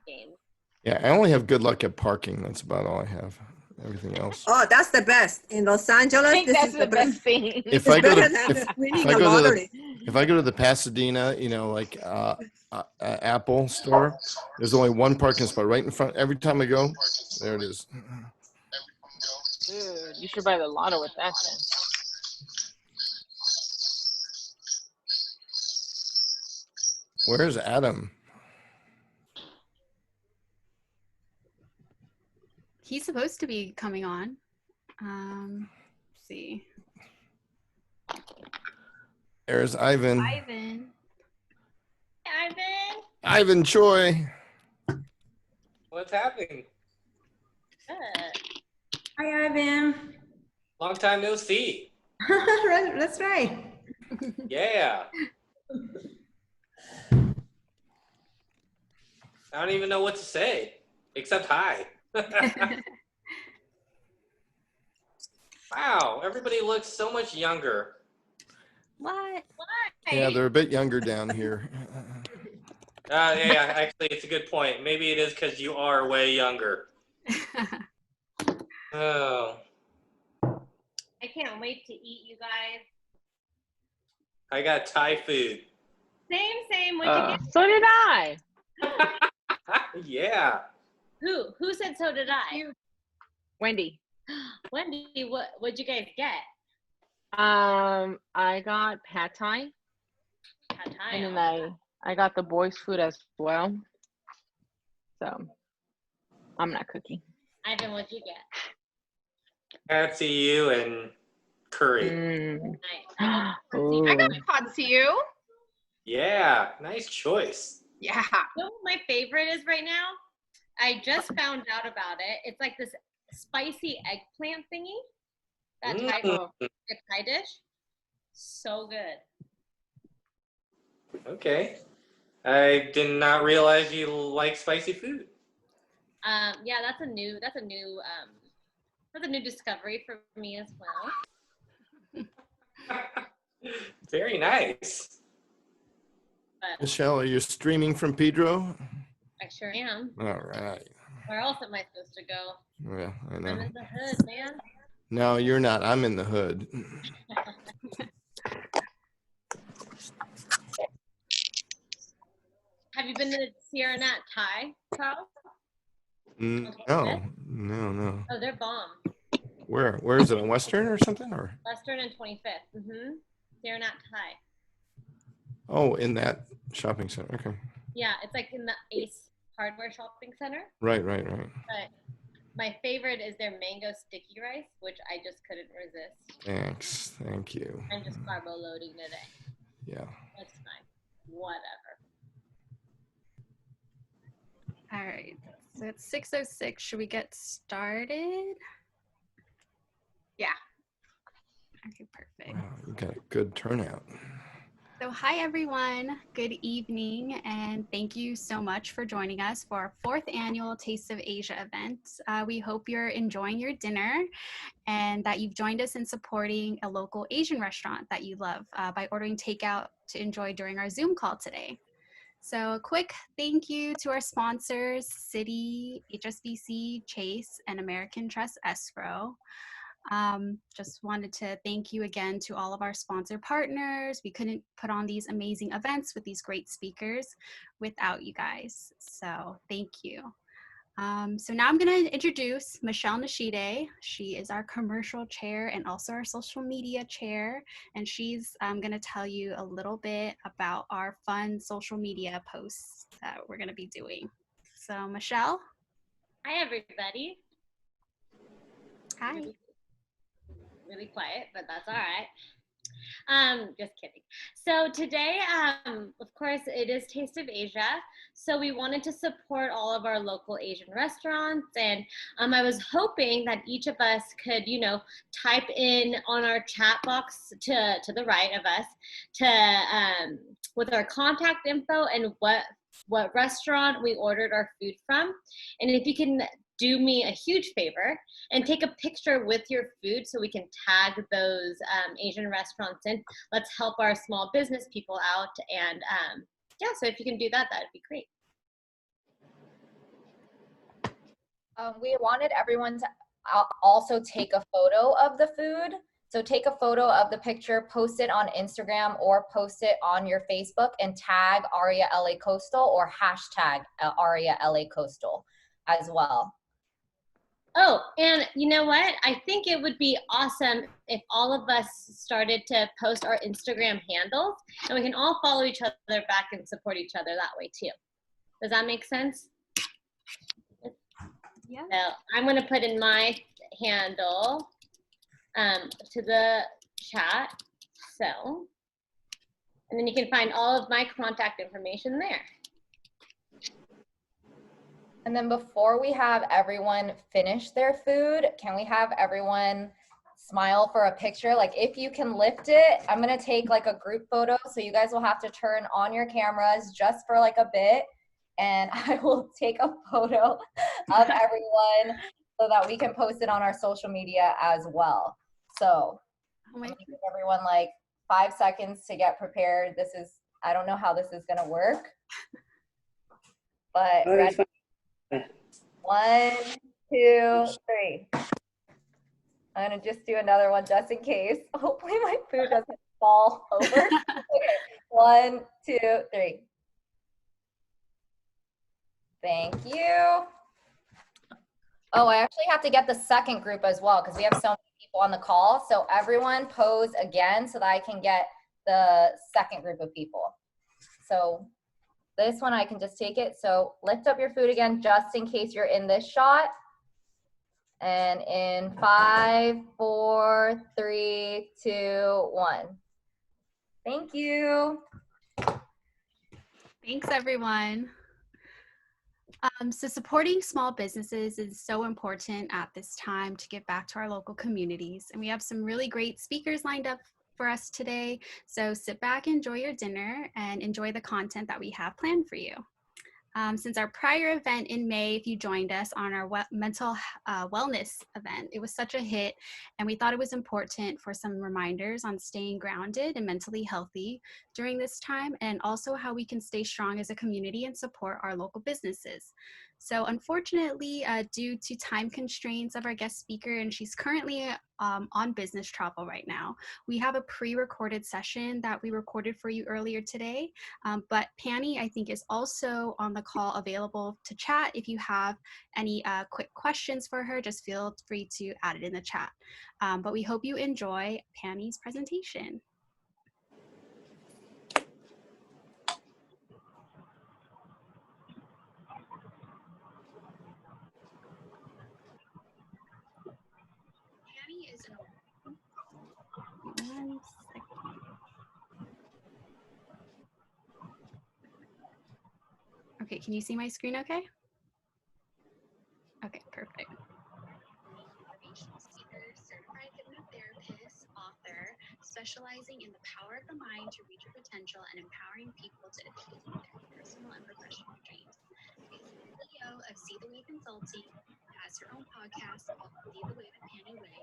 games. Yeah, I only have good luck at parking. That's about all I have. Everything else. Oh, that's the best. In Los I Angeles, think this that's is the best thing. If It's I go better to than winning I a go to lottery. if I go to the Pasadena, like Apple store, there's only one parking spot right in front. Every time I go, there it is. Dude, you should buy the lotto with that then. Where's Adam? He's supposed to be coming on. Let's see. There's Ivan. Ivan. Ivan. Ivan Choi. What's happening? Good. Hi, Ivan. Long time no see. That's right. Yeah. I don't even know what to say, except hi. Wow, everybody looks so much younger. What? Why? Yeah, they're a bit younger down here. Yeah, actually, it's a good point. Maybe it is because you are way younger. Oh, I can't wait to eat, you guys. I got Thai food. Same. What'd you get? So did I. Yeah. Who said so did I? Wendy. Wendy, what'd you guys get? I got pad thai, Pad Thai. and then I got the boys' food as well. So I'm not cooking. Ivan, what'd you get? Patsy, you and curry. Mm. Nice. Ooh. I got pad see you. Yeah, nice choice. Yeah. You know what my favorite is right now? I just found out about it. It's like this spicy eggplant thingy. That Thai dish. So good. Okay. I did not realize you like spicy food. Yeah, that's a new discovery for me as well. Very nice. But Michelle, are you streaming from Pedro? I sure am. All right. Where else am I supposed to go? Yeah, I I'm know. in the hood, man. No, you're not. I'm in the hood. Have you been to Sierra Nat Thai, Charles? No. Oh, they're bomb. Where is it? On Western or something? Or Western and 25th. Sierra Nat Thai. oh, in that shopping center. Okay. Yeah, it's like in the Ace Hardware Shopping Center. Right. But my favorite is their mango sticky rice, which I just couldn't resist. Thanks. Thank you. I'm just carbo loading today. Yeah. That's fine. Whatever. All right. So it's 6:06. Should we get started? Yeah. Okay, perfect. Wow, you got a good turnout. So hi, everyone. Good evening, and thank you so much for joining us for our 4th annual Taste of Asia event. We hope you're enjoying your dinner and that you've joined us in supporting a local Asian restaurant that you love by ordering takeout to enjoy during our Zoom call today. So a quick thank you to our sponsors, Citi, HSBC, Chase, and American Trust Escrow. Just wanted to thank you again to all of our sponsor partners. We couldn't put on these amazing events with these great speakers without you guys. So thank you. So now I'm going to introduce Michelle Nishide. She is our commercial chair and also our social media chair. And she's going to tell you a little bit about our fun social media posts that we're going to be doing. So Michelle. Hi, everybody. Hi. Really quiet, but that's all right. Just kidding. So today, of course, it is Taste of Asia. So we wanted to support all of our local Asian restaurants. And I was hoping that each of us could, type in on our chat box to the right of us with our contact info and what restaurant we ordered our food from. And if you can do me a huge favor and take a picture with your food so we can tag those Asian restaurants in. Let's help our small business people out. And so if you can do that, that'd be great. We wanted everyone to also take a photo of the food. So take a photo of the picture, post it on Instagram or post it on your Facebook and tag Aria LA Coastal or hashtag Aria LA Coastal as well. Oh, and you know what? I think it would be awesome if all of us started to post our Instagram handles and we can all follow each other back and support each other that way too. Does that make sense? Yeah. So I'm going to put in my handle to the chat. So, and then you can find all of my contact information there. And then before we have everyone finish their food, can we have everyone smile for a picture? Like if you can lift it, I'm gonna take like a group photo. So you guys will have to turn on your cameras just for like a bit. And I will take a photo of everyone so that we can post it on our social media as well. So I'm gonna give everyone like 5 seconds to get prepared. This is, I don't know how this is gonna work, but ready? 1, 2, 3. I'm gonna just do another one just in case. Hopefully my food doesn't fall over. Okay, 1, 2, 3. Thank you. Oh, I actually have to get the second group as well because we have so many people on the call. So everyone pose again so that I can get the second group of people. So this one I can just take it. So lift up your food again just in case you're in this shot. And in 5, 4, 3, 2, 1. Thank you. Thanks, everyone. So supporting small businesses is so important at this time to give back to our local communities. And we have some really great speakers lined up for us today. So sit back, enjoy your dinner, and enjoy the content that we have planned for you. Since our prior event in May, if you joined us on our mental wellness event, it was such a hit, and we thought it was important for some reminders on staying grounded and mentally healthy during this time, and also how we can stay strong as a community and support our local businesses. So unfortunately, due to time constraints of our guest speaker, and she's currently on business travel right now, we have a pre-recorded session that we recorded for you earlier today. But Pani, I think, is also on the call available to chat. If you have any quick questions for her, just feel free to add it in the chat. But we hope you enjoy Pani's presentation. Pani is an one second. Okay, can you see my screen okay? Okay, perfect. Motivational speaker, certified hypnotherapist, author, specializing in the power of the mind to reach your potential and empowering people to achieve their personal and professional dreams. She's the CEO of See the Way Consulting, has her own podcast called See the Way with Pani Way,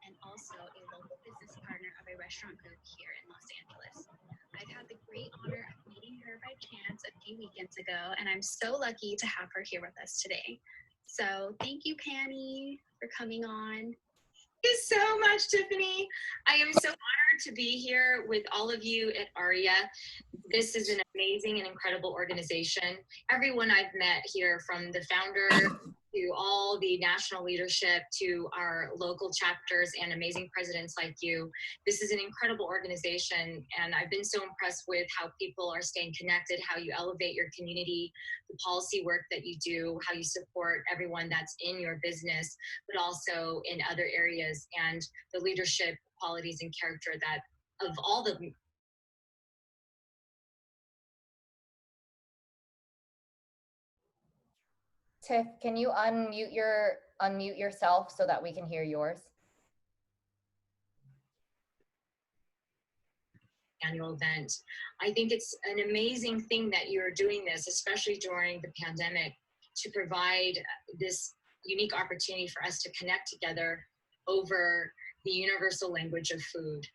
and also a local business partner of a restaurant group here in Los Angeles. I've had the great honor of meeting her by chance a few weekends ago, and I'm so lucky to have her here with us today. So thank you, Pani, for coming on. Thank you so much, Tiffany. I am so honored to be here with all of you at ARIA. This is an amazing and incredible organization. Everyone I've met here, from the founder to all the national leadership to our local chapters and amazing presidents like you, this is an incredible organization, and I've been so impressed with how people are staying connected, how you elevate your community, the policy work that you do, how you support everyone that's in your business, but also in other areas, and the leadership qualities and character that of all the Tiff, can you unmute yourself so that we can hear yours? Annual event. I think it's an amazing thing that you're doing this, especially during the pandemic, to provide this unique opportunity for us to connect together over the universal language of food.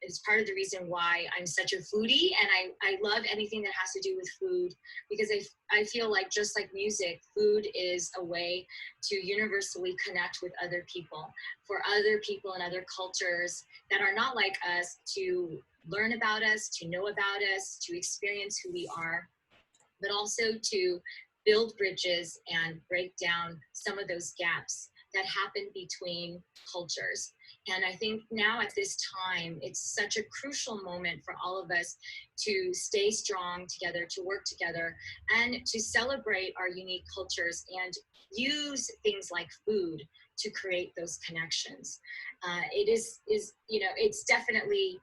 It's part of the reason why I'm such a foodie, and I love anything that has to do with food, because I feel like, just like music, food is a way to universally connect with other people, for other people and other cultures that are not like us to learn about us, to know about us, to experience who we are, but also to build bridges and break down some of those gaps that happen between cultures. And I think now at this time, it's such a crucial moment for all of us to stay strong together, to work together, and to celebrate our unique cultures and use things like food to create those connections. It is, you know, it's definitely,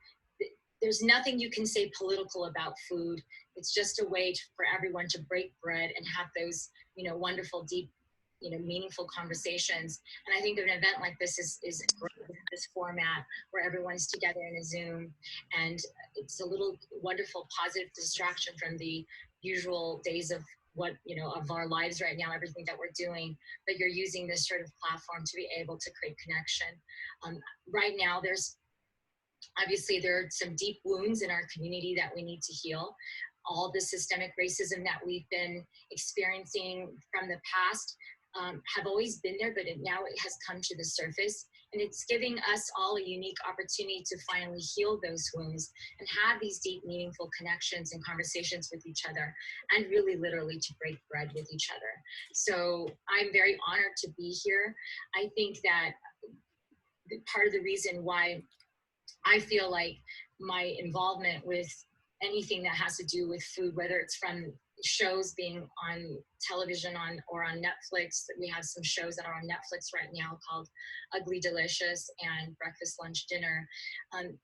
there's nothing you can say political about food. It's just a way for everyone to break bread and have those, you know, wonderful, deep, you know, meaningful conversations. And I think an event like this is great, this format where everyone's together in a Zoom, and it's a little wonderful positive distraction from the usual days of what, you know, of our lives right now, everything that we're doing, but you're using this sort of platform to be able to create connection. Right now, obviously there are some deep wounds in our community that we need to heal. All the systemic racism that we've been experiencing from the past have always been there, but now it has come to the surface, and it's giving us all a unique opportunity to finally heal those wounds and have these deep, meaningful connections and conversations with each other, and really literally to break bread with each other. So I'm very honored to be here. I think that part of the reason why I feel like my involvement with anything that has to do with food, whether it's from shows being on television or on Netflix, we have some shows that are on Netflix right now called Ugly Delicious and Breakfast, Lunch, Dinner.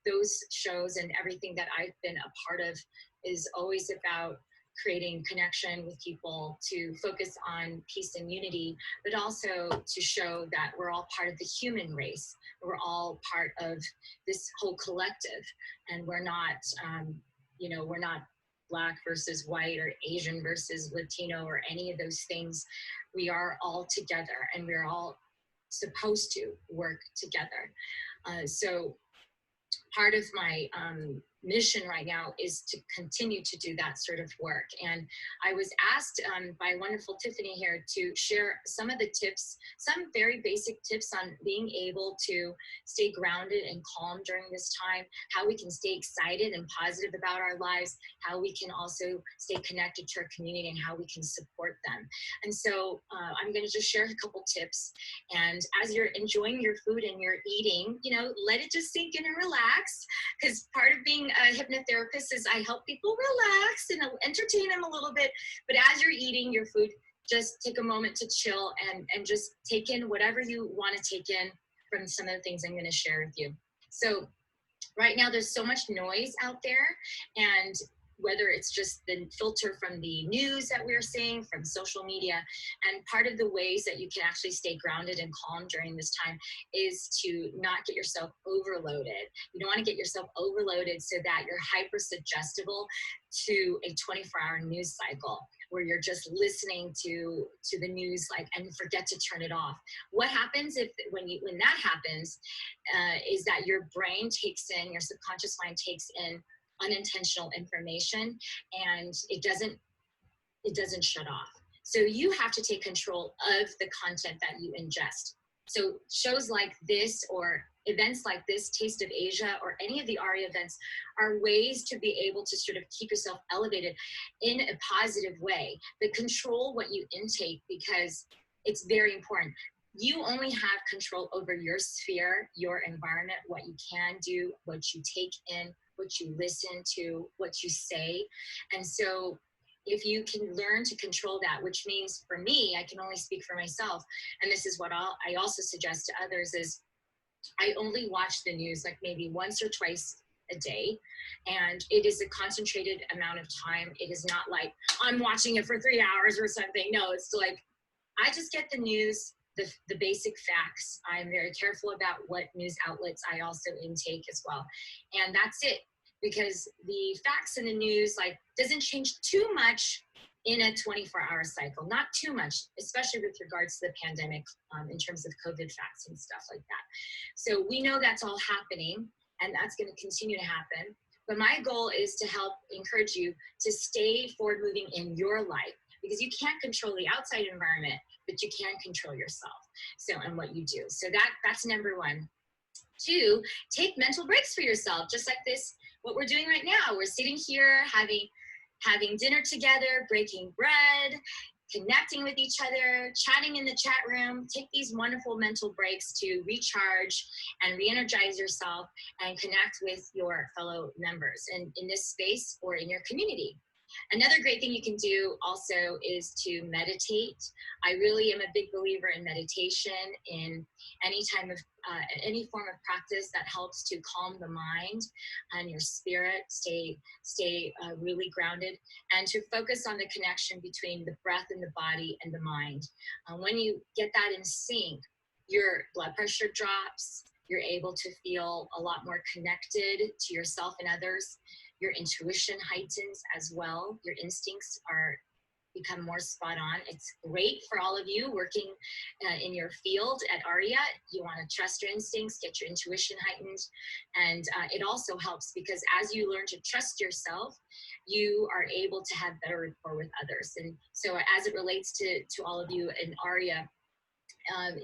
Those shows and everything that I've been a part of is always about creating connection with people, to focus on peace and unity, but also to show that we're all part of the human race. We're all part of this whole collective, and we're not, you know, we're not Black versus white or Asian versus Latino or any of those things. We are all together, and we're all supposed to work together. So part of my mission right now is to continue to do that sort of work. And I was asked by wonderful Tiffany here to share some of the tips, some very basic tips on being able to stay grounded and calm during this time, how we can stay excited and positive about our lives, how we can also stay connected to our community, and how we can support them. And so I'm going to just share a couple tips. And as you're enjoying your food and you're eating, you know, let it just sink in and relax, because part of being a hypnotherapist is I help people relax and entertain them a little bit. But as you're eating your food, just take a moment to chill and just take in whatever you want to take in from some of the things I'm going to share with you. So right now there's so much noise out there, and whether it's just the filter from the news that we're seeing, from social media. And part of the ways that you can actually stay grounded and calm during this time is to not get yourself overloaded. You don't want to get yourself overloaded so that you're hyper suggestible to a 24-hour news cycle where you're just listening to the news, like, and forget to turn it off. What happens when that happens is that your brain takes in, your subconscious mind takes in unintentional information, and it doesn't shut off. So you have to take control of the content that you ingest. So shows like this, or events like this, Taste of Asia, or any of the ARIA events, are ways to be able to sort of keep yourself elevated in a positive way, but control what you intake, because it's very important. You only have control over your sphere, your environment, what you can do, what you take in, what you listen to, what you say. And so if you can learn to control that, which means for me, I can only speak for myself, and this is what I also suggest to others, is I only watch the news like maybe once or twice a day, and it is a concentrated amount of time. It is not like I'm watching it for 3 hours or something. No, it's like I just get the news, the basic facts. I'm very careful about what news outlets I also intake as well. And that's it, because the facts in the news, like, doesn't change too much in a 24-hour cycle, not too much, especially with regards to the pandemic in terms of COVID fasting, stuff like that. So we know that's all happening, and that's going to continue to happen. But my goal is to help encourage you to stay forward moving in your life, because you can't control the outside environment, but you can control yourself. So, and what you do. So that's number one. 2, take mental breaks for yourself, just like this, what we're doing right now. We're sitting here having dinner together, breaking bread, connecting with each other, chatting in the chat room. Take these wonderful mental breaks to recharge and re-energize yourself and connect with your fellow members in this space or in your community. Another great thing you can do also is to meditate. I really am a big believer in meditation, in any form of practice that helps to calm the mind and your spirit, stay really grounded, and to focus on the connection between the breath and the body and the mind. When you get that in sync, your blood pressure drops, you're able to feel a lot more connected to yourself and others. Your intuition heightens as well. Your instincts become more spot on. It's great for all of you working in your field at ARIA. You want to trust your instincts, get your intuition heightened. And it also helps because as you learn to trust yourself, you are able to have better rapport with others. And so as it relates to all of you in ARIA,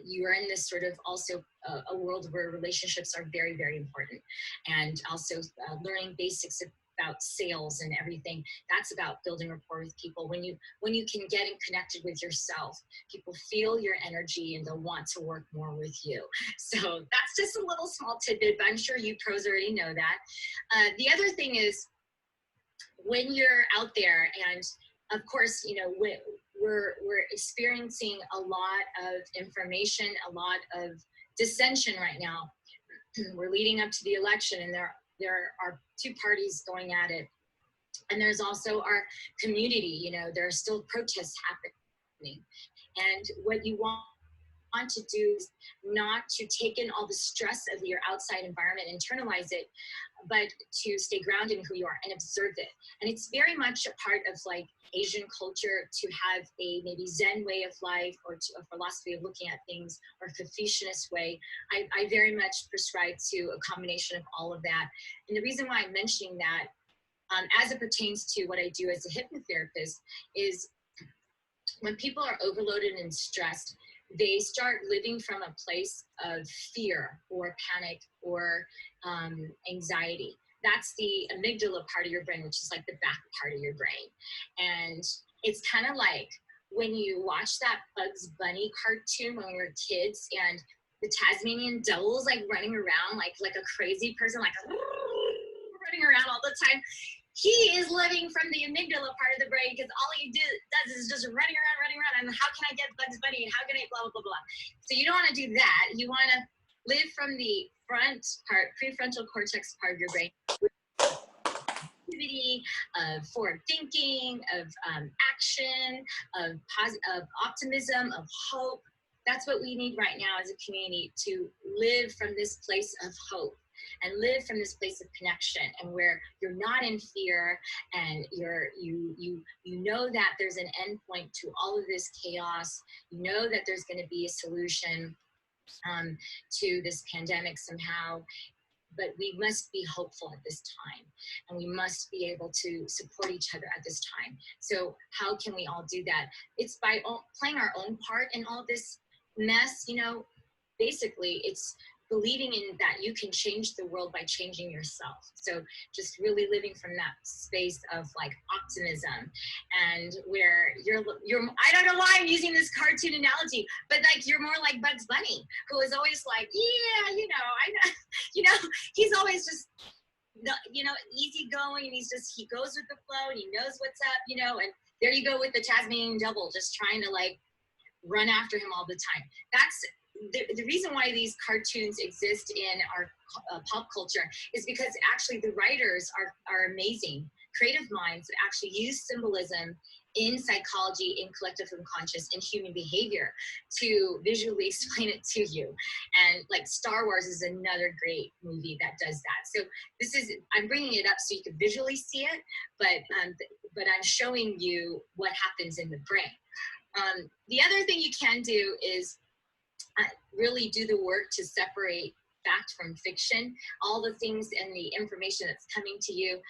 you are in this sort of also a world where relationships are very, very important. And also learning basics about sales and everything. That's about building rapport with people. When you can get connected with yourself, people feel your energy and they'll want to work more with you. So that's just a little small tidbit, but I'm sure you pros already know that. The other thing is when you're out there, and of course, you know, we're experiencing a lot of information, a lot of dissension right now. We're leading up to the election, and there are two parties going at it. And there's also our community, you know, there are still protests happening. And what you want to do is not to take in all the stress of your outside environment, internalize it, but to stay grounded in who you are and observe it. And it's very much a part of like Asian culture to have a maybe Zen way of life, or to a philosophy of looking at things, or a Confucianist way. I very much prescribe to a combination of all of that. And the reason why I'm mentioning that, as it pertains to what I do as a hypnotherapist, is when people are overloaded and stressed, they start living from a place of fear or panic or anxiety. That's the amygdala part of your brain, which is like the back part of your brain. And it's kind of like when you watch that Bugs Bunny cartoon when we were kids, and the Tasmanian devil's like running around like a crazy person, like running around all the time. He is living from the amygdala part of the brain, because all he does is just running around, and how can I get Bugs Bunny, and how can I blah, blah, blah, blah. So you don't want to do that. You want to live from the front part, prefrontal cortex part of your brain, with activity, of forward thinking, of action, of optimism, of hope. That's what we need right now as a community, to live from this place of hope and live from this place of connection, and where you're not in fear, and you know that there's an end point to all of this chaos. You know that there's going to be a solution to this pandemic somehow. But we must be hopeful at this time, and we must be able to support each other at this time. So how can we all do that? It's by playing our own part in all this mess. You know, basically it's believing in that you can change the world by changing yourself. So just really living from that space of like optimism, and where you're I don't know why I'm using this cartoon analogy, but like you're more like Bugs Bunny, who is always like, yeah, you know, I know, you know, he's always just, you know, easygoing, and he goes with the flow, and he knows what's up, you know. And there you go with the Tasmanian devil, just trying to like run after him all the time. That's the reason why these cartoons exist in our pop culture is because actually the writers are amazing. Creative minds that actually use symbolism in psychology, in collective unconscious, in human behavior to visually explain it to you. And like Star Wars is another great movie that does that. So this is, I'm bringing it up so you can visually see it, but I'm showing you what happens in the brain. The other thing you can do is really do the work to separate fact from fiction, all the things and the information that's coming to you.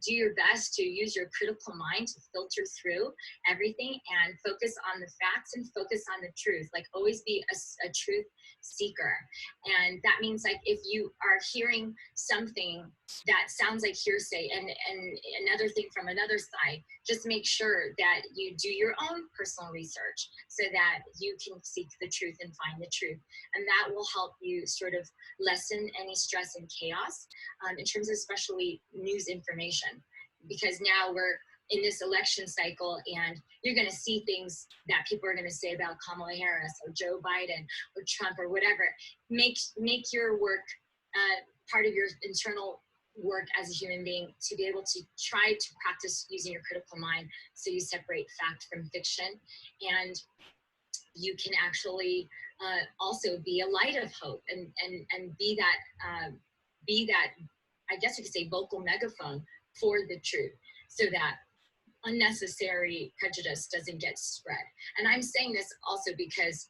Do your best to use your critical mind to filter through everything and focus on the facts and focus on the truth. Like always be a truth seeker. And that means like if you are hearing something that sounds like hearsay and another thing from another side, just make sure that you do your own personal research so that you can seek the truth and find the truth. And that will help you sort of lessen any stress and chaos in terms of especially news information. Because now we're in this election cycle and you're going to see things that people are going to say about Kamala Harris or Joe Biden or Trump or whatever. Make your work part of your internal work as a human being to be able to try to practice using your critical mind so you separate fact from fiction, and you can actually also be a light of hope and be that I guess you could say vocal megaphone for the truth so that unnecessary prejudice doesn't get spread. And I'm saying this also because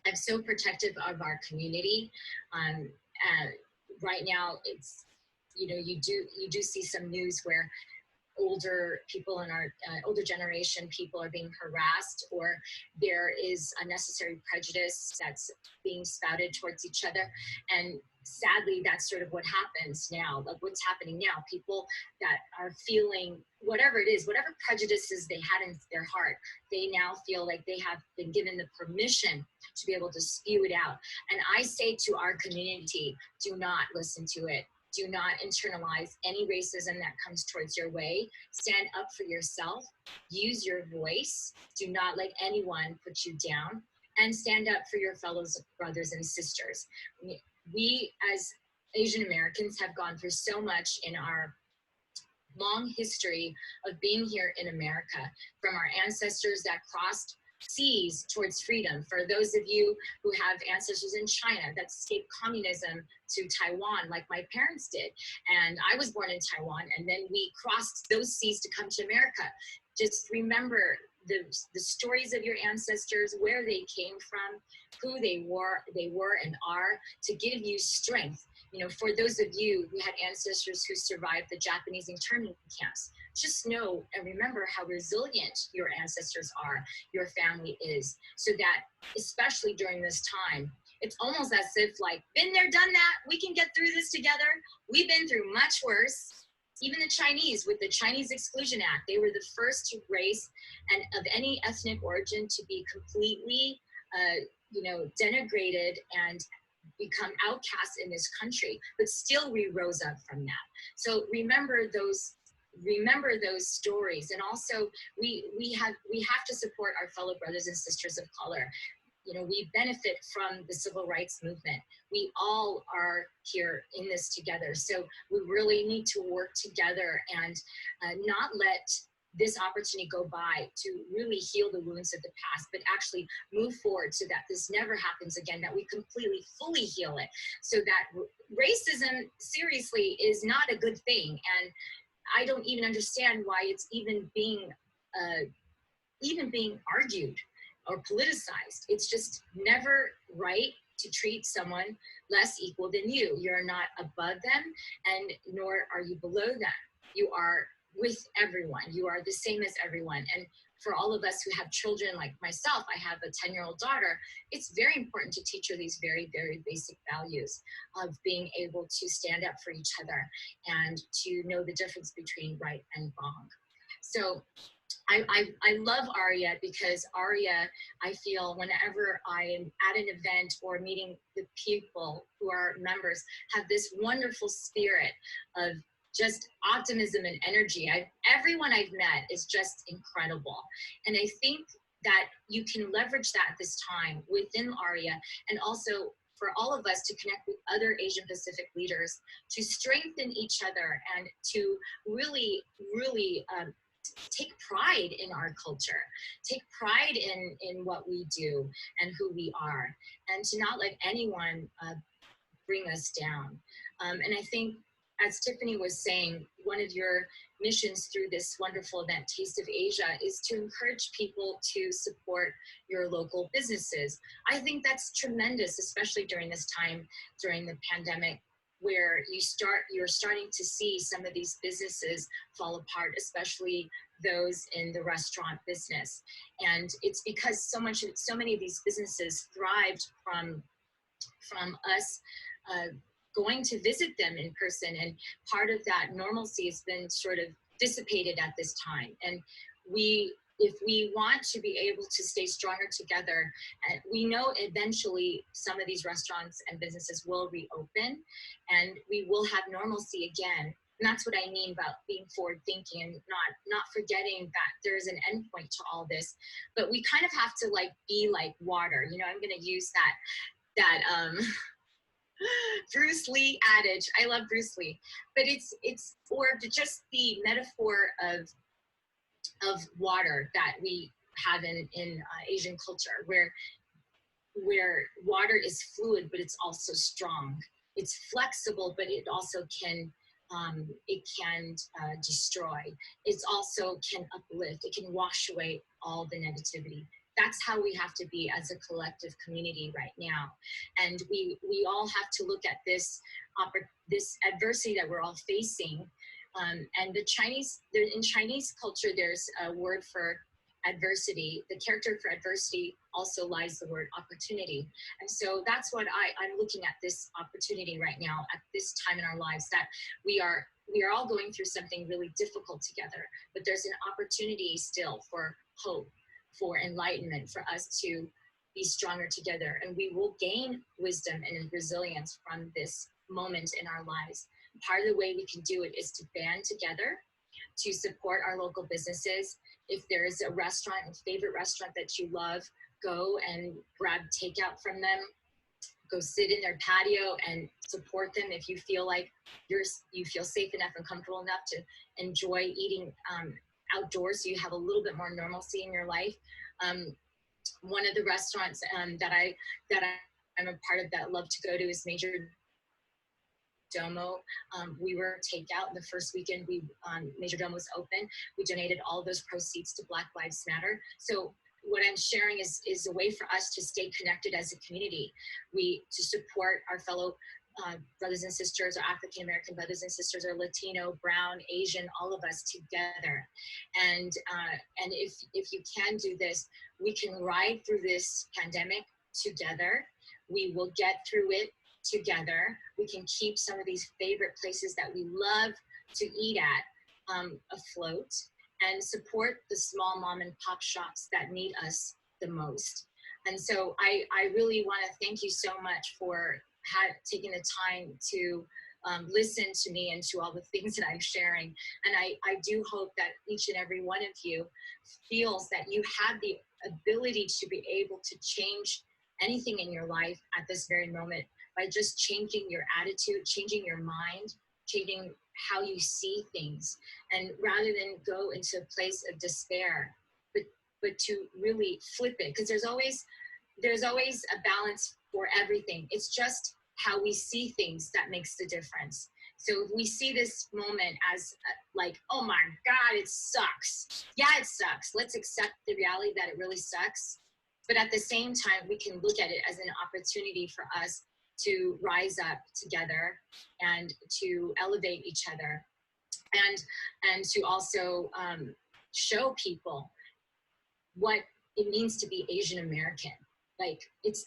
I'm so protective of our community. Right now, it's, you know, you do see some news where older people in our older generation people are being harassed, or there is unnecessary prejudice that's being spouted towards each other. And sadly, that's sort of what happens now, like what's happening now. People that are feeling whatever it is, whatever prejudices they had in their heart, they now feel like they have been given the permission to be able to spew it out. And I say to our community, do not listen to it. Do not internalize any racism that comes towards your way. Stand up for yourself. Use your voice. Do not let anyone put you down. And stand up for your fellow brothers and sisters. We as Asian Americans have gone through so much in our long history of being here in America, from our ancestors that crossed seas towards freedom. For those of you who have ancestors in China that escaped communism to Taiwan, like my parents did. And I was born in Taiwan, and then we crossed those seas to come to America. Just remember the stories of your ancestors, where they came from, who they were and are, to give you strength. You know, for those of you who had ancestors who survived the Japanese internment camps, just know and remember how resilient your ancestors are, your family is, so that especially during this time, it's almost as if like, been there, done that, we can get through this together. We've been through much worse. Even the Chinese, with the Chinese Exclusion Act, they were the first race and of any ethnic origin to be completely, denigrated and become outcasts in this country. But still, we rose up from that. So remember those stories, and also we have to support our fellow brothers and sisters of color. You know, we benefit from the civil rights movement. We all are here in this together. So we really need to work together and not let this opportunity go by to really heal the wounds of the past, but actually move forward so that this never happens again, that we completely, fully heal it, so that racism, seriously, is not a good thing. And I don't even understand why it's even being argued or politicized. It's just never right to treat someone less equal than you. You're not above them, and nor are you below them. You are with everyone. You are the same as everyone. And for all of us who have children like myself, I have a 10-year-old daughter, it's very important to teach her these very, very basic values of being able to stand up for each other and to know the difference between right and wrong. So I love ARIA because ARIA, I feel whenever I am at an event or meeting the people who are members, have this wonderful spirit of just optimism and energy. Everyone I've met is just incredible. And I think that you can leverage that at this time within ARIA, and also for all of us to connect with other Asian Pacific leaders to strengthen each other and to really, really take pride in our culture, take pride in what we do and who we are, and to not let anyone bring us down. And I think, as Tiffany was saying, one of your missions through this wonderful event, Taste of Asia, is to encourage people to support your local businesses. I think that's tremendous, especially during this time, during the pandemic, where you're starting to see some of these businesses fall apart, especially those in the restaurant business. And it's because so many of these businesses thrived from us going to visit them in person, and part of that normalcy has been sort of dissipated at this time. And if we want to be able to stay stronger together, we know eventually some of these restaurants and businesses will reopen and we will have normalcy again. And that's what I mean about being forward thinking and not forgetting that there's an endpoint to all this. But we kind of have to be like water. You know, I'm going to use that Bruce Lee adage. I love Bruce Lee, but it's or just the metaphor of water that we have in Asian culture, where water is fluid, but it's also strong. It's flexible, but it also can destroy. It also can uplift. It can wash away all the negativity. That's how we have to be as a collective community right now. And we all have to look at this adversity that we're all facing. And in Chinese culture, there's a word for adversity. The character for adversity also lies the word opportunity. And so that's what I'm looking at, this opportunity right now at this time in our lives, that we are all going through something really difficult together, but there's an opportunity still for hope, for enlightenment, for us to be stronger together. And we will gain wisdom and resilience from this moment in our lives. Part of the way we can do it is to band together, to support our local businesses. If there's a restaurant, a favorite restaurant that you love, go and grab takeout from them. Go sit in their patio and support them if you feel like you feel safe enough and comfortable enough to enjoy eating outdoors, so you have a little bit more normalcy in your life. One of the restaurants that I'm a part of that I love to go to is Major Domo. We were takeout the first weekend Major Domo was open. We donated all of those proceeds to Black Lives Matter. So what I'm sharing is a way for us to stay connected as a community. To support our fellow brothers and sisters, our African American brothers and sisters, our Latino, Brown, Asian, all of us together. And if you can do this, we can ride through this pandemic together. We will get through it together. We can keep some of these favorite places that we love to eat at afloat, and support the small mom and pop shops that need us the most. And so I really want to thank you so much for taking the time to listen to me and to all the things that I'm sharing. And I do hope that each and every one of you feels that you have the ability to be able to change anything in your life at this very moment by just changing your attitude, changing your mind, changing how you see things. And rather than go into a place of despair, but to really flip it, because there's always a balance for everything. It's just how we see things that makes the difference. So if we see this moment as like, oh my God, it sucks. Yeah, it sucks. Let's accept the reality that it really sucks. But at the same time, we can look at it as an opportunity for us to rise up together and to elevate each other, and to also show people what it means to be Asian American. Like it's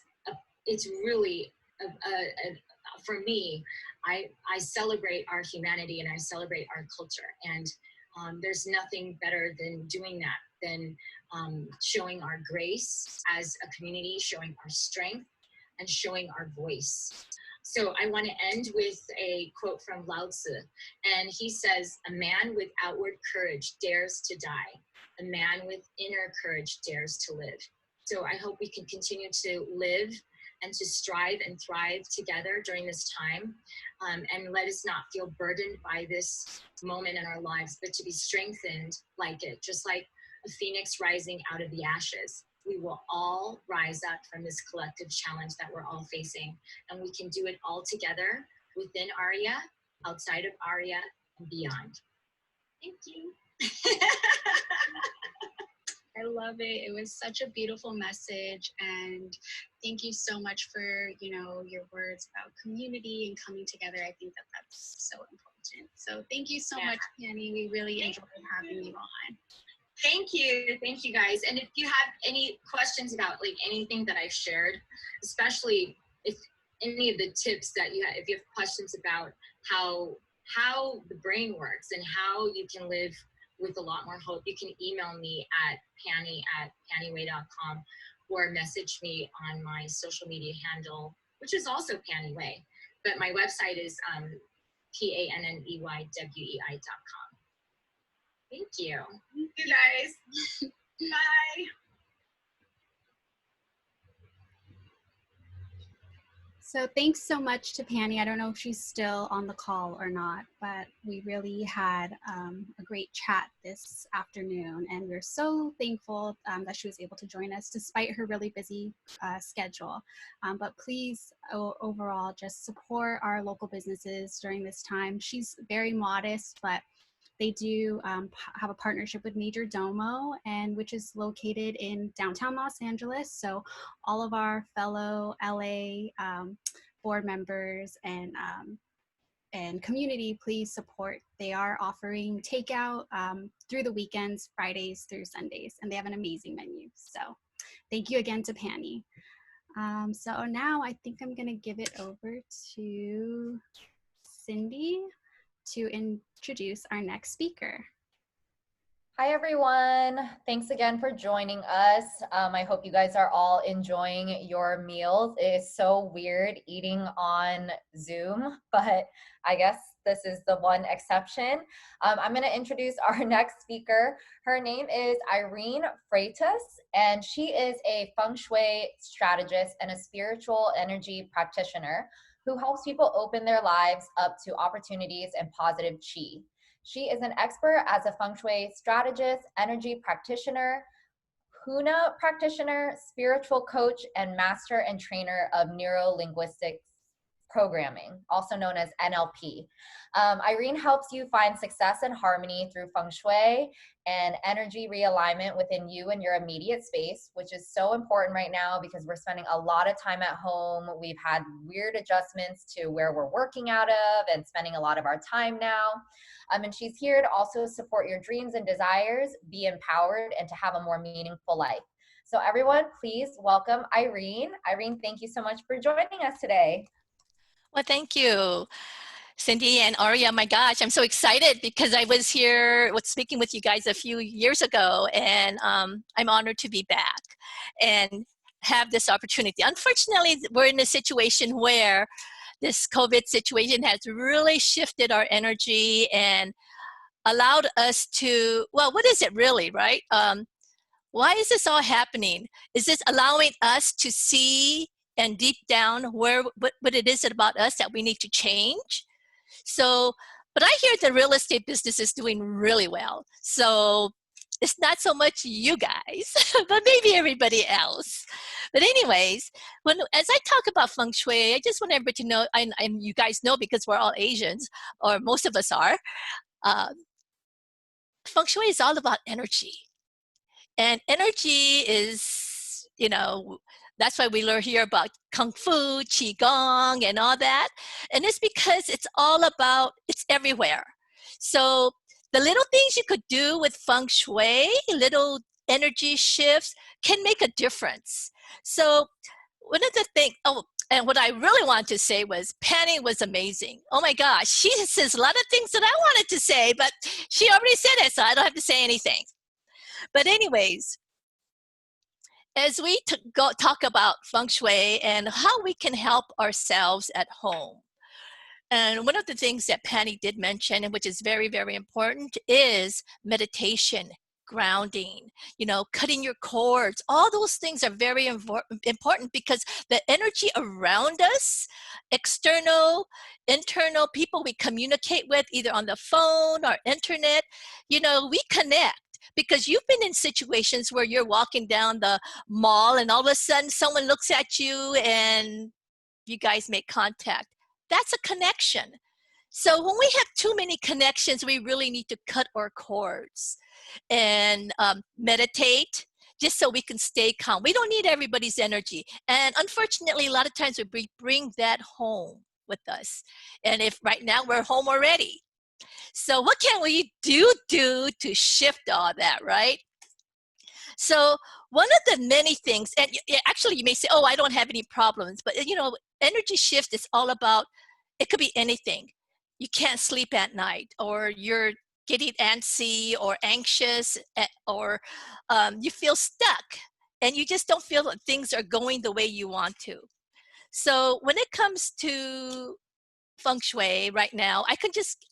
really for me, I celebrate our humanity and I celebrate our culture, and there's nothing better than doing that, than showing our grace as a community, showing our strength, and showing our voice. So I want to end with a quote from Lao Tzu, and he says, "A man with outward courage dares to die. a man with inner courage dares to live. So I hope we can continue to live and to strive and thrive together during this time. And let us not feel burdened by this moment in our lives, but to be strengthened like it, just like a phoenix rising out of the ashes. We will all rise up from this collective challenge that we're all facing. And we can do it all together within ARIA, outside of ARIA, and beyond. Thank you. I love it. It was such a beautiful message, and thank you so much for, your words about community and coming together. I think that that's so important. So thank you so much, Penny. We really enjoyed having you on. Thank you guys. And if you have any questions about like anything that I've shared, especially if any of the tips that you have, if you have questions about how the brain works and how you can live with a lot more hope, you can email me at panny@pannyway.com or message me on my social media handle, which is also Panny Way. But my website is PANNEYWEI.com. Thank you. Thank you guys. Bye. So thanks so much to Penny. I don't know if she's still on the call or not, but we really had a great chat this afternoon, and we're so thankful that she was able to join us despite her really busy schedule. But please, overall, just support our local businesses during this time. She's very modest, but they do have a partnership with Major Domo, and which is located in downtown Los Angeles. So all of our fellow LA board members and community, please support. They are offering takeout through the weekends, Fridays through Sundays, and they have an amazing menu. So thank you again to Penny. So now I think I'm gonna give it over to Cindy to introduce our next speaker. Hi, everyone. Thanks again for joining us. I hope you guys are all enjoying your meals. It is so weird eating on Zoom, but I guess this is the one exception. I'm going to introduce our next speaker. Her name is Irene Freitas, and she is a feng shui strategist and a spiritual energy practitioner who helps people open their lives up to opportunities and positive chi. She is an expert as a feng shui strategist, energy practitioner, Huna practitioner, spiritual coach, and master and trainer of neuro-linguistics programming, also known as NLP. Irene helps you find success and harmony through feng shui and energy realignment within you and your immediate space, which is so important right now because we're spending a lot of time at home. We've had weird adjustments to where we're working out of and spending a lot of our time now. And she's here to also support your dreams and desires, be empowered, and to have a more meaningful life. So everyone, please welcome Irene. Irene, thank you so much for joining us today. Well, thank you, Cindy and Aria. My gosh, I'm so excited because I was here speaking with you guys a few years ago, and I'm honored to be back and have this opportunity. Unfortunately, we're in a situation where this COVID situation has really shifted our energy and allowed us to, well, what is it really, right? Why is this all happening? Is this allowing us to see and deep down what it is about us that we need to change? So, but I hear the real estate business is doing really well. So it's not so much you guys, but maybe everybody else. But anyways, as I talk about feng shui, I just want everybody to know, and you guys know because we're all Asians, or most of us are, feng shui is all about energy. And energy is, that's why we learn here about Kung Fu, Qigong, and all that. And it's because it's all about, it's everywhere. So the little things you could do with feng shui, little energy shifts, can make a difference. So one of the things, and what I really wanted to say was Penny was amazing. Oh my gosh, she says a lot of things that I wanted to say, but she already said it, so I don't have to say anything. But anyways, as we talk about feng shui and how we can help ourselves at home, and one of the things that Penny did mention, and which is very, very important, is meditation grounding, cutting your cords. All those things are very important because the energy around us, external, internal people we communicate with either on the phone or internet, we connect. Because you've been in situations where you're walking down the mall and all of a sudden someone looks at you and you guys make contact. That's a connection. So when we have too many connections, we really need to cut our cords and meditate just so we can stay calm. We don't need everybody's energy. And unfortunately, a lot of times we bring that home with us. And if right now we're home already. So what can we do to shift all that, right? So one of the many things, and actually you may say, oh, I don't have any problems, but energy shift is all about, it could be anything. You can't sleep at night, or you're getting antsy or anxious, or you feel stuck and you just don't feel that things are going the way you want to. So when it comes to feng shui right now,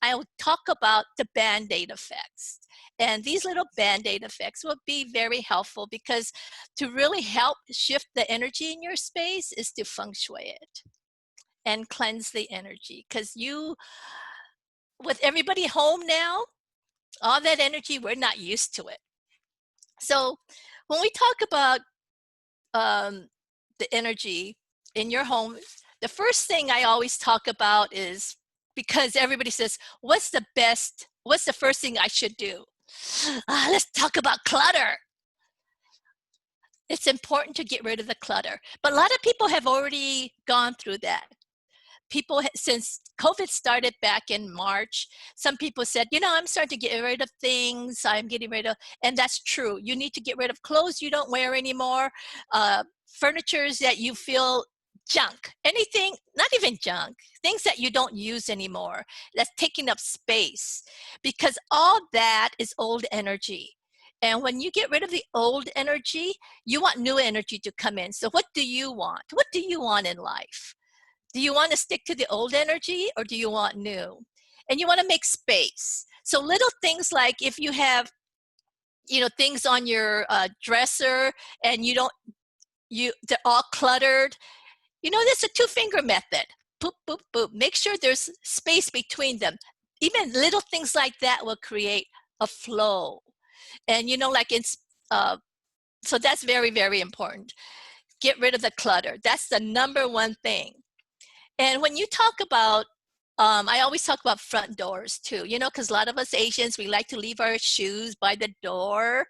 I'll talk about the Band-Aid effects. And these little Band-Aid effects will be very helpful because to really help shift the energy in your space is to feng shui it and cleanse the energy. Because with everybody home now, all that energy, we're not used to it. So when we talk about the energy in your home, the first thing I always talk about is, because everybody says, what's the first thing I should do? Let's talk about clutter. It's important to get rid of the clutter. But a lot of people have already gone through that. People, since COVID started back in March, some people said, I'm starting to get rid of things. I'm getting rid of, and that's true. You need to get rid of clothes you don't wear anymore, furnitures that you feel junk, anything, not even junk, things that you don't use anymore, that's taking up space, because all that is old energy. And when you get rid of the old energy, you want new energy to come in. So what do you want? What do you want in life? Do you want to stick to the old energy, or do you want new? And you want to make space. So little things like, if you have, things on your dresser and they're all cluttered, there's a 2-finger method. Boop, boop, boop. Make sure there's space between them. Even little things like that will create a flow. And so that's very, very important. Get rid of the clutter. That's the number one thing. And when you talk about, I always talk about front doors too, because a lot of us Asians, we like to leave our shoes by the door.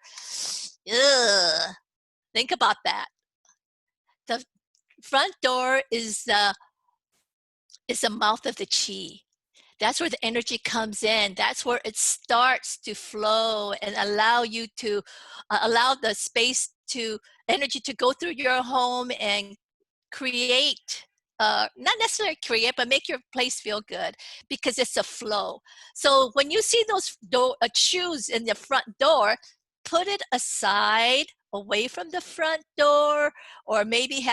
Ugh. Think about that. The front door is the mouth of the chi. That's where the energy comes in. That's where it starts to flow and allow you to allow the energy to go through your home and create, not necessarily create, but make your place feel good, because it's a flow. So when you see those shoes in the front door, put it aside, away from the front door, or maybe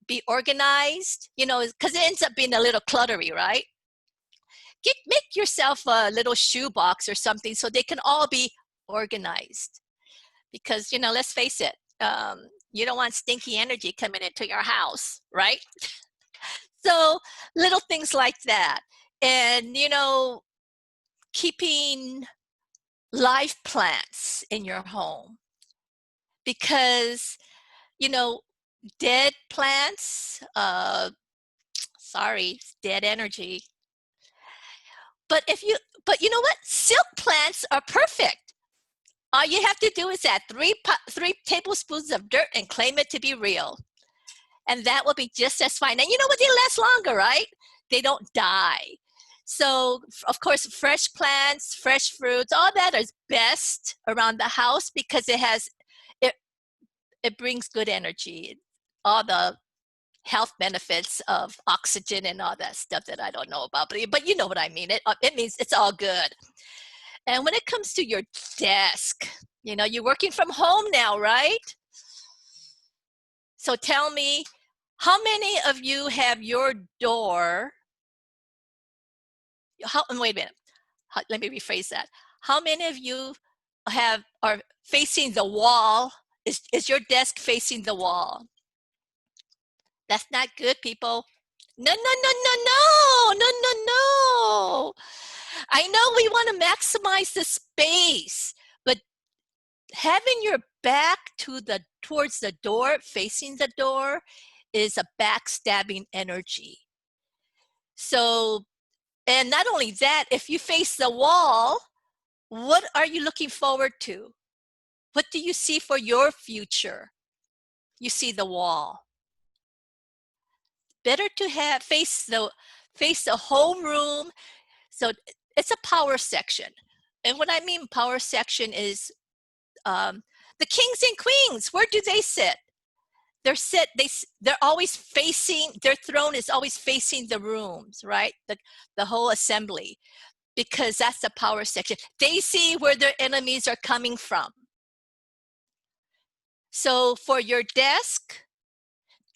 be organized, because it ends up being a little cluttery, right? Make yourself a little shoe box or something so they can all be organized. Because, let's face it, you don't want stinky energy coming into your house, right? So little things like that. And, keeping live plants in your home. Because, dead plants, sorry, it's dead energy. But you know what? Silk plants are perfect. All you have to do is add 3 tablespoons of dirt and claim it to be real. And that will be just as fine. And you know what? They last longer, right? They don't die. So, of course, fresh plants, fresh fruits, all that is best around the house, because it brings good energy. All the health benefits of oxygen and all that stuff that I don't know about, but you know what I mean. It means it's all good. And when it comes to your desk, you're working from home now, right? So tell me, how many of you have your door? Wait a minute. Let me rephrase that. How many of you are facing the wall. Is your desk facing the wall? That's not good, people. No, no, no, no, no, no, no, no. I know we want to maximize the space, but having your back towards the door, facing the door, is a backstabbing energy. So, and not only that, if you face the wall, what are you looking forward to? What do you see for your future? You see the wall. Better to face the home room. So it's a power section. And what I mean power section is the kings and queens. Where do they sit? They're always facing, their throne is always facing the rooms, right? The whole assembly, because that's the power section. They see where their enemies are coming from. So for your desk,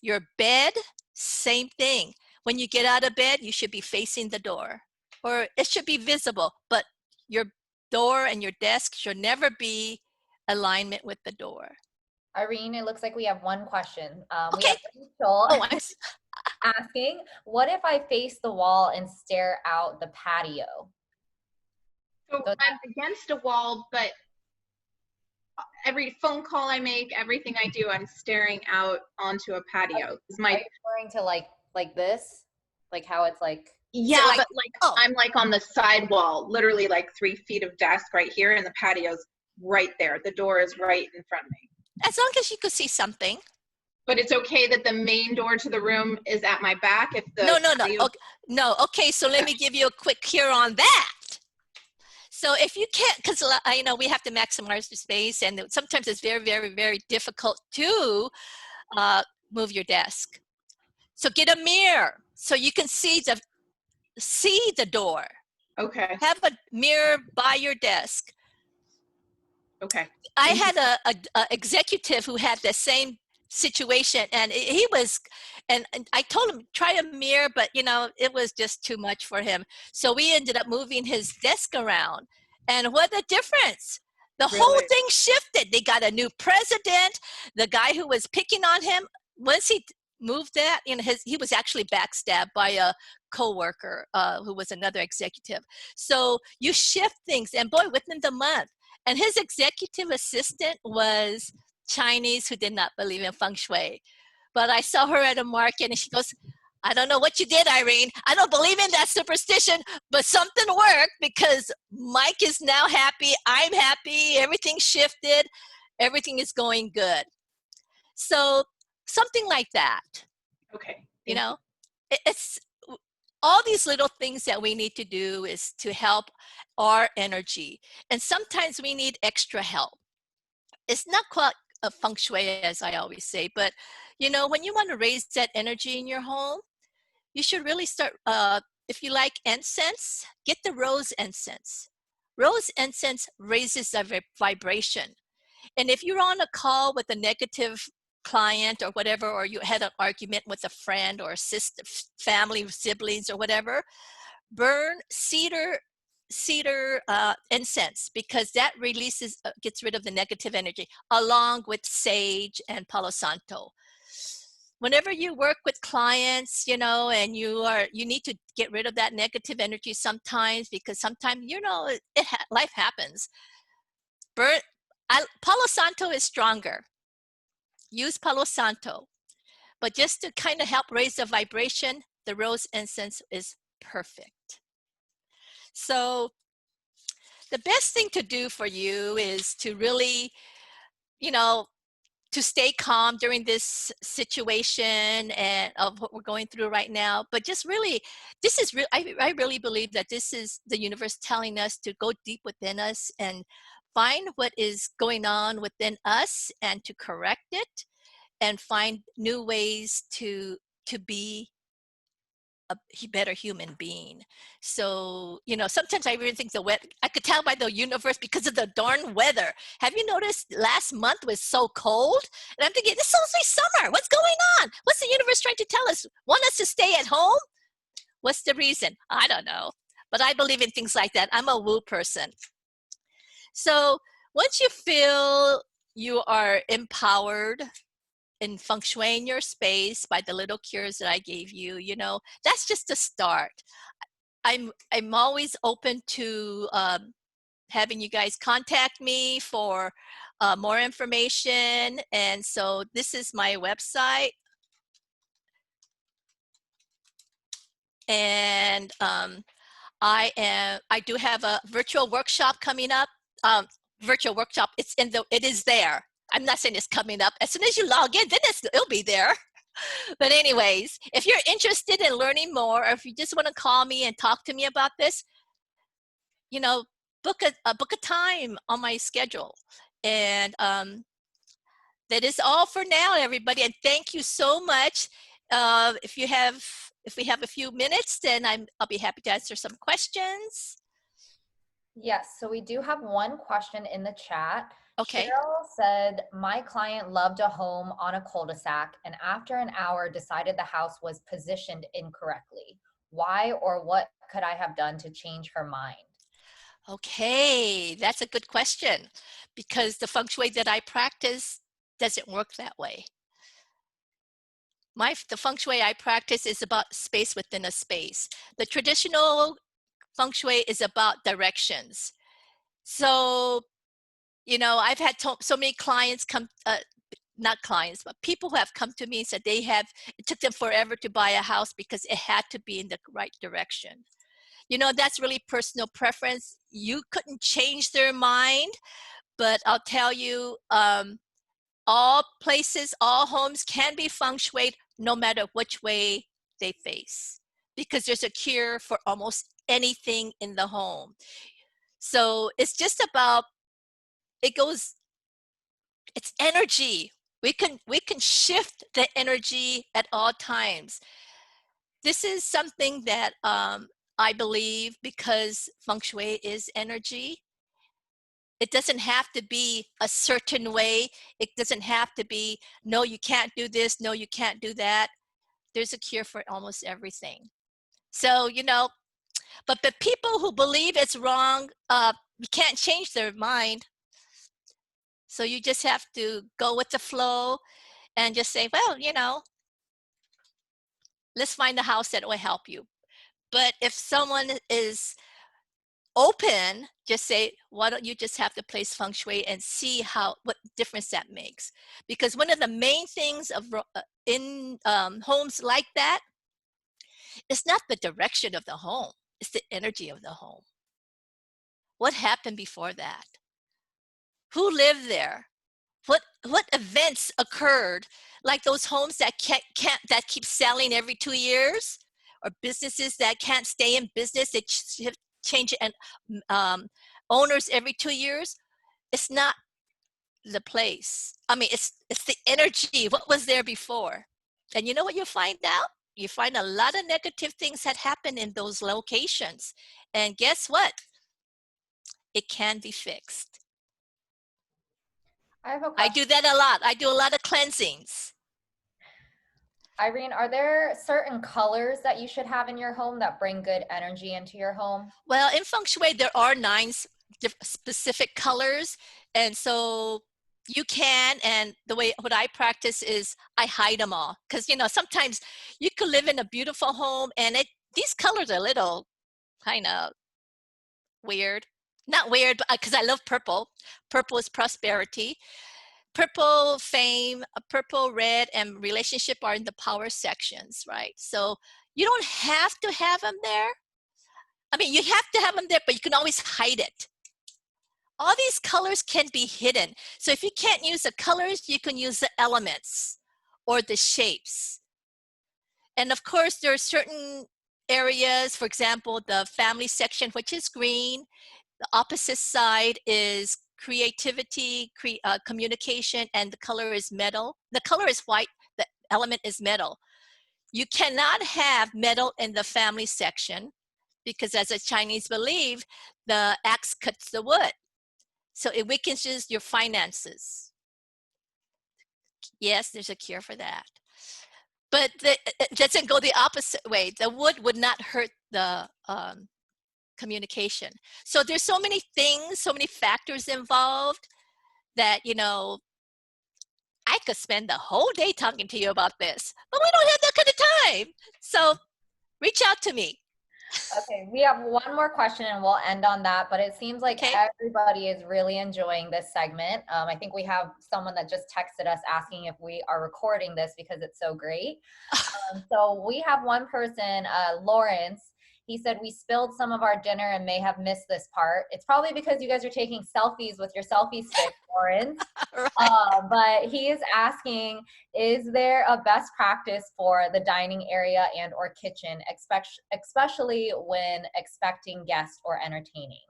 your bed, same thing. When you get out of bed, you should be facing the door, or it should be visible, but your door and your desk should never be alignment with the door. Irene, it looks like we have one question. Okay. We have Rachel asking, what if I face the wall and stare out the patio? So I'm against a wall, but every phone call I make, everything I do, I'm staring out onto a patio. Are you referring to like this? Like how it's like? Yeah, so but I'm like on the side wall, literally like 3 feet of desk right here, and the patio's right there. The door is right in front of me. As long as you could see something. But it's okay that the main door to the room is at my back if the No. Okay, no. Okay, so let me give you a quick cure on that. So if you can't, because I know we have to maximize the space, and sometimes it's very, very, very difficult to move your desk. So get a mirror so you can see the door. Okay. Have a mirror by your desk. Okay. I had a executive who had the same situation, and and I told him try a mirror, but it was just too much for him. So we ended up moving his desk around, and what a difference! The whole thing shifted. They got a new president. The guy who was picking on him, once he moved that, he was actually backstabbed by a coworker who was another executive. So you shift things, and boy, within the month. And his executive assistant was Chinese who did not believe in feng shui. But I saw her at a market and she goes, I don't know what you did, Irene. I don't believe in that superstition, but something worked because Mike is now happy. I'm happy. Everything shifted. Everything is going good. So something like that. Okay. It's all these little things that we need to do is to help our energy. And sometimes we need extra help. It's not quite a feng shui, as I always say, but when you want to raise that energy in your home, you should really start, if you like incense, get the rose incense. Rose incense raises the vibration. And if you're on a call with a negative client or whatever, or you had an argument with a friend or a sister, family, siblings or whatever, burn cedar incense, because that gets rid of the negative energy, along with sage and Palo Santo. Whenever you work with clients, and you need to get rid of that negative energy sometimes, because sometimes life happens. Palo Santo is stronger. Use Palo Santo, but just to kind of help raise the vibration, the rose incense is perfect. So the best thing to do for you is to really, to stay calm during this situation and of what we're going through right now. But just really, I really believe that this is the universe telling us to go deep within us and find what is going on within us and to correct it and find new ways to be a better human being. So, sometimes I really think I could tell by the universe because of the darn weather. Have you noticed last month was so cold? And I'm thinking, it's only summer. What's going on? What's the universe trying to tell us? Want us to stay at home? What's the reason? I don't know. But I believe in things like that. I'm a woo person. So once you feel you are empowered in feng shuiing your space by the little cures that I gave you, you know, that's just a start. I'm always open to having you guys contact me for more information. And so this is my website. And I do have a virtual workshop coming up. Virtual workshop, it is there. I'm not saying it's coming up. As soon as you log in, then it'll be there. But anyways, if you're interested in learning more, or if you just want to call me and talk to me about this, you know, book a time on my schedule. And that is all for now, everybody. And thank you so much. If we have a few minutes, then I'll be happy to answer some questions. Yes, so we do have one question in the chat. Okay. Cheryl said, my client loved a home on a cul-de-sac and after an hour decided the house was positioned incorrectly. Why or what could I have done to change her mind? Okay, that's a good question, because the feng shui that I practice doesn't work that way. The feng shui I practice is about space within a space. The traditional feng shui is about directions. So, you know, I've had so many clients come, not clients, but people who have come to me and said it took them forever to buy a house because it had to be in the right direction. You know, that's really personal preference. You couldn't change their mind, but I'll tell you, all places, all homes can be feng shuied no matter which way they face, because there's a cure for almost anything in the home. So it's just about, it's energy. We can shift the energy at all times. This is something that I believe, because feng shui is energy. It doesn't have to be a certain way. It doesn't have to be, no, you can't do this, no, you can't do that. There's a cure for almost everything. So, you know, but the people who believe it's wrong, you can't change their mind. So you just have to go with the flow and just say, well, you know, let's find a house that will help you. But if someone is open, just say, why don't you just have the place feng shui and see what difference that makes? Because one of the main things in homes like that, it's not the direction of the home, it's the energy of the home. What happened before that? Who lived there? What events occurred? Like those homes that that keep selling every 2 years, or businesses that can't stay in business, they change and owners every 2 years. It's not the place. I mean, it's the energy. What was there before? And you know what you find out? You find a lot of negative things that happen in those locations. And guess what? It can be fixed. I do that a lot. I do a lot of cleansings. Irene, are there certain colors that you should have in your home that bring good energy into your home? Well, in feng shui, there are 9 specific colors. And so you can, and what I practice is I hide them all. Because, you know, sometimes you could live in a beautiful home and these colors are a little kind of weird. Not weird, but because I love purple. Purple is prosperity. Purple, fame, purple, red, and relationship are in the power sections, right? So you don't have to have them there. I mean, you have to have them there, but you can always hide it. All these colors can be hidden. So if you can't use the colors, you can use the elements or the shapes. And of course, there are certain areas, for example, the family section, which is green. The opposite side is creativity, communication, and the color is metal. The color is white, the element is metal. You cannot have metal in the family section because, as the Chinese believe, the axe cuts the wood. So it weakens your finances. Yes, there's a cure for that. But it doesn't go the opposite way. The wood would not hurt the communication. So there's so many things, so many factors involved that, you know, I could spend the whole day talking to you about this, but we don't have that kind of time. So reach out to me. Okay, we have one more question and we'll end on that, but it seems like Okay. everybody is really enjoying this segment. I think we have someone that just texted us asking if we are recording this because it's so great. So we have one person, Lawrence. He said, we spilled some of our dinner and may have missed this part. It's probably because you guys are taking selfies with your selfie stick, Lawrence. Right. But he is asking, is there a best practice for the dining area and or kitchen, especially when expecting guests or entertaining?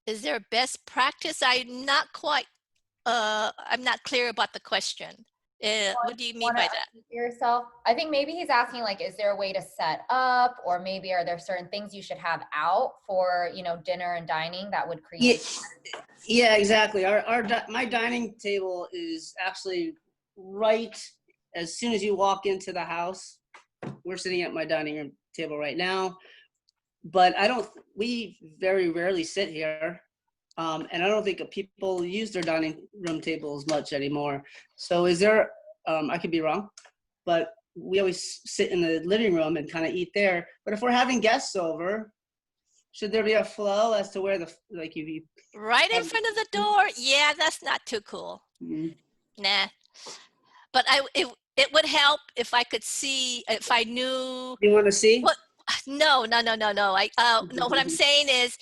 Is there a best practice? I'm not clear about the question. What do you mean by that? Yourself, I think maybe he's asking, like, is there a way to set up, or maybe are there certain things you should have out for, you know, dinner and dining that would create? Yeah, exactly. My dining table is actually right as soon as you walk into the house. We're sitting at my dining room table right now, but we very rarely sit here. And I don't think people use their dining room tables much anymore. So is there, I could be wrong, but we always sit in the living room and kind of eat there. But if we're having guests over, should there be a flow as to where you Right in front of the door? Yeah, that's not too cool. Nah. But it would help if I could see, if I knew. You want to see? What? No. No, what I'm saying is,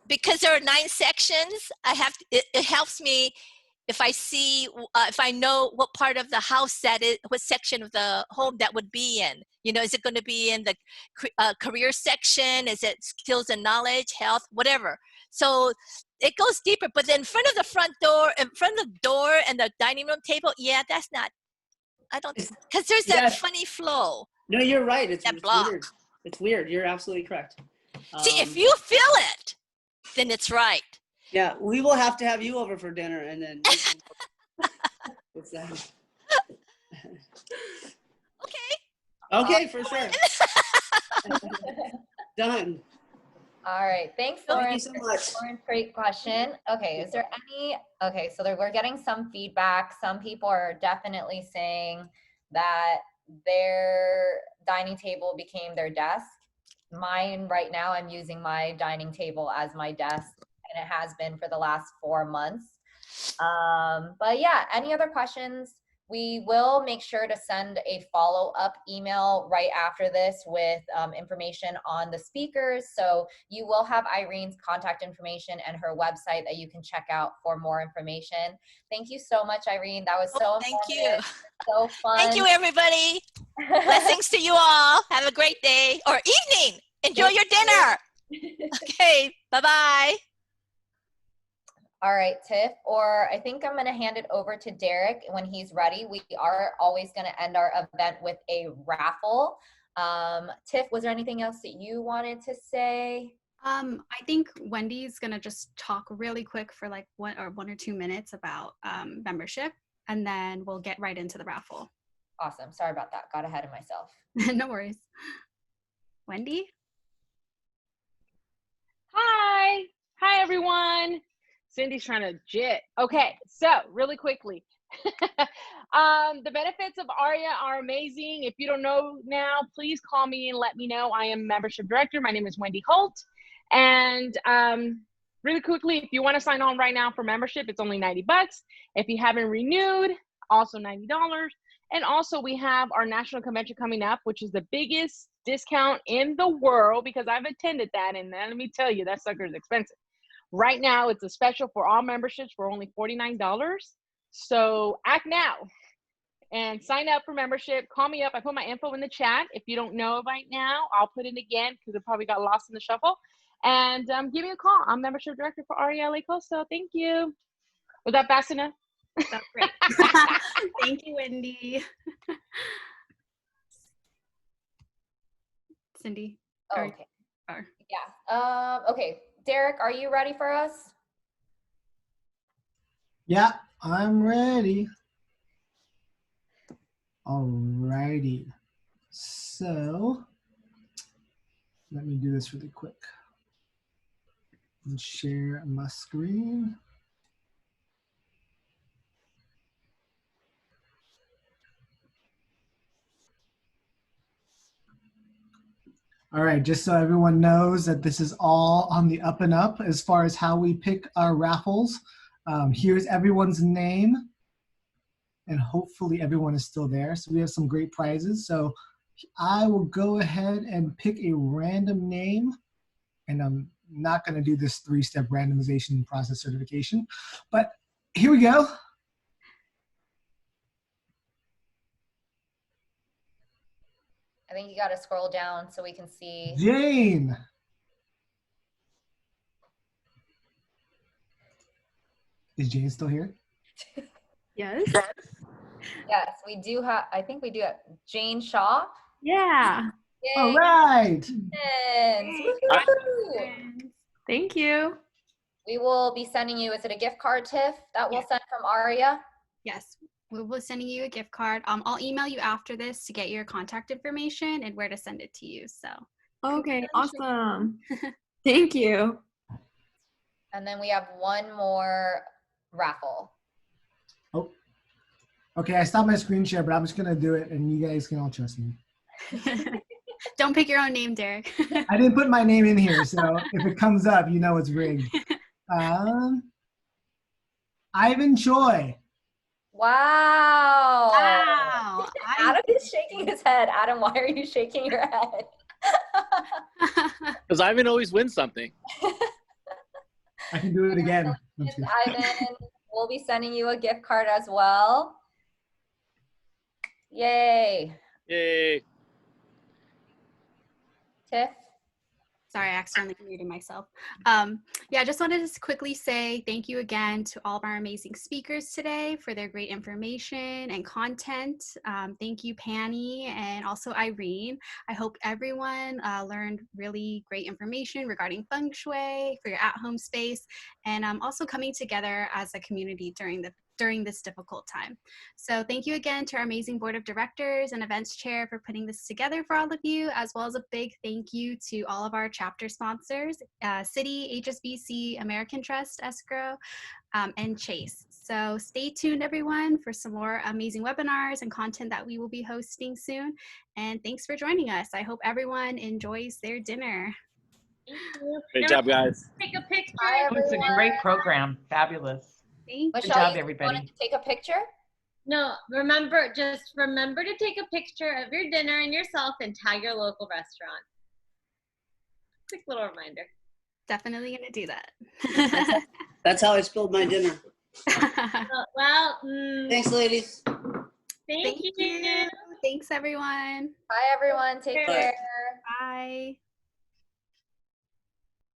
because there are 9 sections, it helps me if I see, if I know what part of the house what section of the home that would be in. You know, is it going to be in the career section? Is it skills and knowledge, health, whatever? So it goes deeper. But then in front of the door and the dining room table, yeah, that's not, because there's that funny flow. No, you're right. It's block. weird. It's weird. You're absolutely correct. See, if you feel it, then it's right. Yeah, we will have to have you over for dinner, and then. What's that? Okay, for sure. Done. All right, thanks, Lawrence. Thank you so much. Lawrence, great question. Okay, is there any? Okay, so we're getting some feedback. Some people are definitely saying that their dining table became their desk. Mine right now, I'm using my dining table as my desk, and it has been for the last 4 months. But yeah, any other questions? We will make sure to send a follow-up email right after this with information on the speakers. So you will have Irene's contact information and her website that you can check out for more information. Thank you so much, Irene. That was so Thank you. So fun. Thank you, everybody. Blessings to you all. Have a great day or evening. Enjoy your dinner. Okay, bye-bye. All right, Tiff, or I think I'm going to hand it over to Derek when he's ready. We are always going to end our event with a raffle. Tiff, was there anything else that you wanted to say? I think Wendy's going to just talk really quick for like 1 or 2 minutes about membership, and then we'll get right into the raffle. Awesome. Sorry about that. Got ahead of myself. No worries. Wendy? Hi, everyone. Cindy's trying to jit. Okay, so really quickly. The benefits of ARIA are amazing. If you don't know now, please call me and let me know. I am membership director. My name is Wendy Holt. And really quickly, if you want to sign on right now for membership, it's only $90. If you haven't renewed, also $90. And also we have our national convention coming up, which is the biggest discount in the world, because I've attended that. And let me tell you, that sucker is expensive. Right now, it's a special for all memberships for only $49. So act now and sign up for membership. Call me up. I put my info in the chat. If you don't know right now, I'll put it again because it probably got lost in the shuffle. And give me a call. I'm membership director for ARIA LA Coastal. Thank you. Was that fast enough? That's great. Thank you, Wendy. Cindy? Oh, okay. Yeah. Okay. Derek, are you ready for us? Yeah, I'm ready. Alrighty. So let me do this really quick. and share my screen. All right, just so everyone knows that this is all on the up and up as far as how we pick our raffles. Here's everyone's name, and hopefully everyone is still there. So we have some great prizes. So I will go ahead and pick a random name, and I'm not going to do this 3-step randomization process certification, but here we go. I think you got to scroll down so we can see. Jane. Is Jane still here? Yes. Yes, we do have, I think we do have Jane Shaw. Yeah. Yay. All right. Thank you. We will be sending you, is it a gift card, Tiff, that we'll send from Aria? Yes, we will be sending you a gift card. I'll email you after this to get your contact information and where to send it to you. So. Okay, awesome. Thank you. And then we have one more raffle. Oh, okay. I stopped my screen share, but I'm just going to do it, and you guys can all trust me. Don't pick your own name, Derek. I didn't put my name in here, so if it comes up, you know it's rigged. Ivan Choi. Wow. Wow. Adam is shaking his head. Adam, why are you shaking your head? Because Ivan always wins something. I can do it again. Ivan, we'll be sending you a gift card as well. Yay. Yay. Tiff? Sorry, I accidentally muted myself. Yeah, I just wanted to quickly say thank you again to all of our amazing speakers today for their great information and content. Thank you, Penny, and also Irene. I hope everyone learned really great information regarding feng shui for your at-home space, and also coming together as a community during this difficult time. So thank you again to our amazing board of directors and events chair for putting this together for all of you, as well as a big thank you to all of our chapter sponsors, Citi, HSBC, American Trust, Escrow, and Chase. So stay tuned, everyone, for some more amazing webinars and content that we will be hosting soon. And thanks for joining us. I hope everyone enjoys their dinner. Thank you. Great job, guys. Take a picture. Hi, It's a great program. Fabulous. Thank Good Michelle, job, you everybody. wanted to take a picture? No, just remember to take a picture of your dinner and yourself and tag your local restaurant. Quick little reminder. Definitely gonna do that. That's how I spilled my dinner. Thanks, ladies. Thank you. Thanks, everyone. Bye, everyone. Take care. Bye.